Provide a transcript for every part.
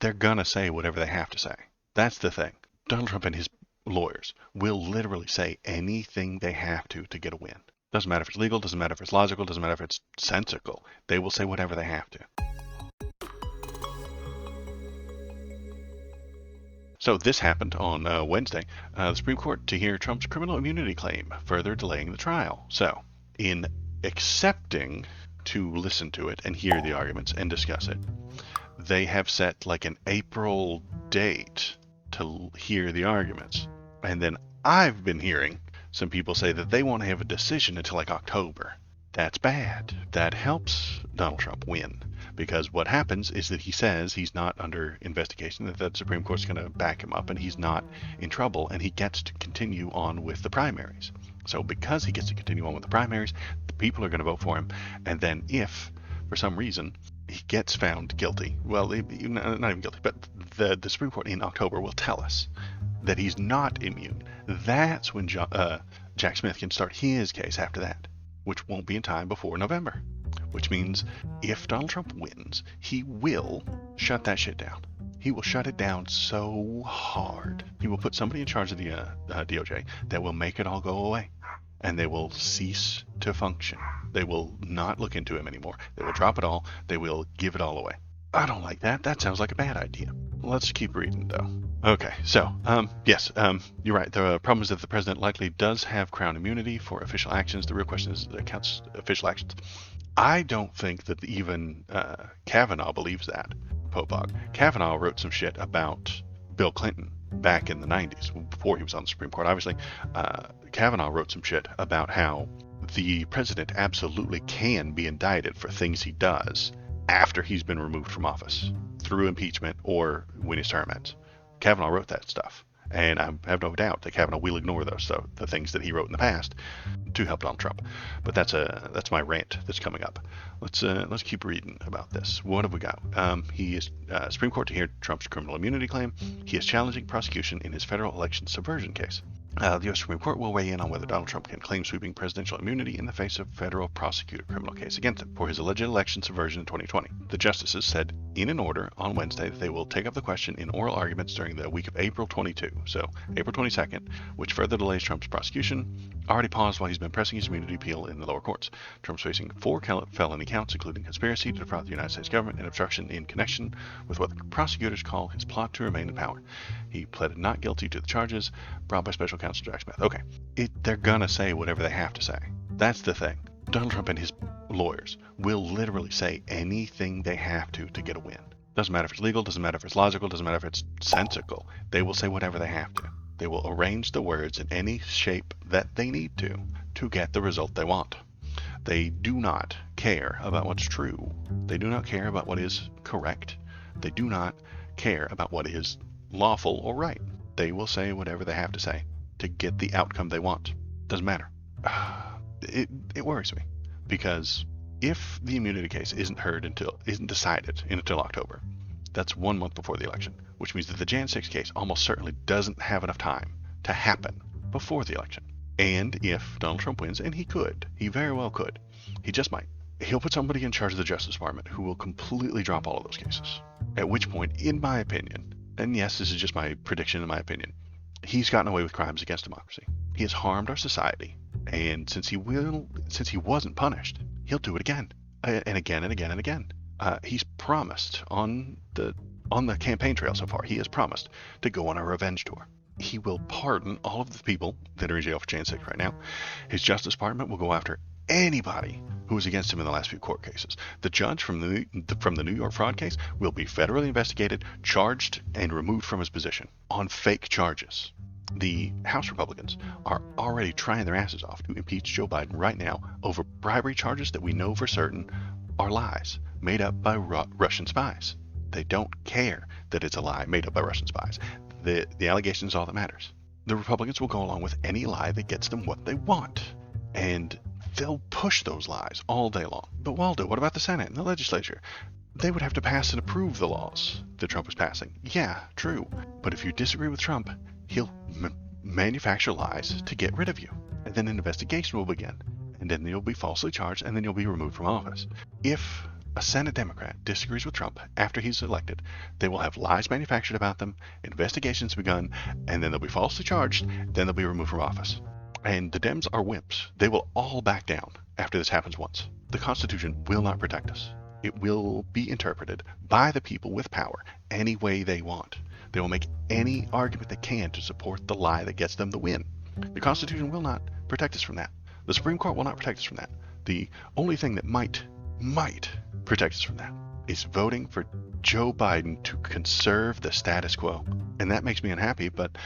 they're gonna say whatever they have to say. That's the thing. Donald Trump and his lawyers will literally say anything they have to get a win. Doesn't matter if it's legal, doesn't matter if it's logical, doesn't matter if it's sensical. They will say whatever they have to. So this happened on Wednesday. The Supreme Court to hear Trump's criminal immunity claim, further delaying the trial. So, in accepting to listen to it and hear the arguments and discuss it, they have set like an April date to hear the arguments. And then I've been hearing some people say that they want to have a decision until like October. That's bad. That helps Donald Trump win. Because what happens is that he says he's not under investigation, that the Supreme Court's going to back him up, and he's not in trouble, and he gets to continue on with the primaries. So because he gets to continue on with the primaries, the people are going to vote for him. And then if, for some reason, he gets found guilty, well, not even guilty, but the Supreme Court in October will tell us that he's not immune. That's when Jack Smith can start his case after that, which won't be in time before November. Which means if Donald Trump wins, he will shut that shit down. He will shut it down so hard. He will put somebody in charge of the DOJ that will make it all go away. And they will cease to function. They will not look into him anymore. They will drop it all. They will give it all away. I don't like that. That sounds like a bad idea. Let's keep reading, though. Okay, so, yes, you're right. The problem is that the president likely does have Crown immunity for official actions. The real question is, counts official actions. I don't think that even Kavanaugh believes that, Popog. Kavanaugh wrote some shit about Bill Clinton back in the 90s, before he was on the Supreme Court, obviously. Kavanaugh wrote some shit about how the president absolutely can be indicted for things he does after he's been removed from office, through impeachment or when his term ends. Kavanaugh wrote that stuff. And I have no doubt that Kavanaugh will ignore those, so the things that he wrote in the past, to help Donald Trump. But that's my rant that's coming up. Let's keep reading about this. What have we got? He is Supreme Court to hear Trump's criminal immunity claim. He is challenging prosecution in his federal election subversion case. The U.S. Supreme Court will weigh in on whether Donald Trump can claim sweeping presidential immunity in the face of federal prosecutor criminal case against him for his alleged election subversion in 2020. The justices said in an order on Wednesday that they will take up the question in oral arguments during the week of April 22, so April 22nd, which further delays Trump's prosecution, already paused while he's been pressing his immunity appeal in the lower courts. Trump's facing 4 felony counts, including conspiracy to defraud the United States government and obstruction in connection with what the prosecutors call his plot to remain in power. He pleaded not guilty to the charges brought by special counsel Jack Smith. Okay, they're gonna say whatever they have to say. That's the thing. Donald Trump and his lawyers will literally say anything they have to get a win. Doesn't matter if it's legal, doesn't matter if it's logical, doesn't matter if it's sensical. They will say whatever they have to. They will arrange the words in any shape that they need to get the result they want. They do not care about what's true. They do not care about what is correct. They do not care about what is lawful or right. They will say whatever they have to say to get the outcome they want. Doesn't matter. It worries me, because if the immunity case isn't decided until October, that's 1 month before the election, which means that the Jan 6 case almost certainly doesn't have enough time to happen before the election. And if Donald Trump wins, and he very well could, he just might, he'll put somebody in charge of the Justice Department who will completely drop all of those cases. At which point, in my opinion, and yes, this is just my prediction and my opinion, he's gotten away with crimes against democracy. He has harmed our society, and since he wasn't punished, he'll do it again, and again, and again, and again. He's promised on the campaign trail so far, he has promised to go on a revenge tour. He will pardon all of the people that are in jail for Jan 6 right now. His Justice Department will go after anybody who was against him in the last few court cases. The judge from the New York fraud case will be federally investigated, charged, and removed from his position on fake charges. The House Republicans are already trying their asses off to impeach Joe Biden right now over bribery charges that we know for certain are lies made up by Russian spies. They don't care that it's a lie made up by Russian spies. The allegation is all that matters. The Republicans will go along with any lie that gets them what they want, and they'll push those lies all day long. But Waldo, what about the Senate and the legislature? They would have to pass and approve the laws that Trump is passing. Yeah, true. But if you disagree with Trump, he'll manufacture lies to get rid of you. And then an investigation will begin. And then you'll be falsely charged, and then you'll be removed from office. If a Senate Democrat disagrees with Trump after he's elected, they will have lies manufactured about them, investigations begun, and then they'll be falsely charged, then they'll be removed from office. And the Dems are wimps. They will all back down after this happens once. The Constitution will not protect us. It will be interpreted by the people with power any way they want. They will make any argument they can to support the lie that gets them the win. The Constitution will not protect us from that. The Supreme Court will not protect us from that. The only thing that might protect us from that is voting for Joe Biden to conserve the status quo. And that makes me unhappy, but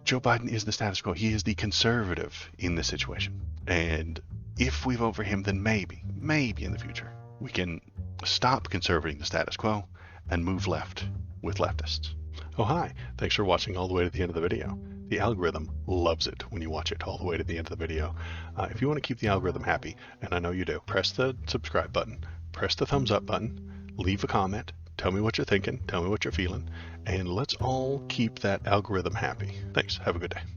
Joe Biden is the status quo. He is the conservative in this situation. And if we vote for him, then maybe in the future, we can stop conserving the status quo and move left with leftists. Oh, hi. Thanks for watching all the way to the end of the video. The algorithm loves it when you watch it all the way to the end of the video. If you want to keep the algorithm happy, and I know you do, press the subscribe button, press the thumbs up button, leave a comment, tell me what you're thinking, tell me what you're feeling, and let's all keep that algorithm happy. Thanks. Have a good day.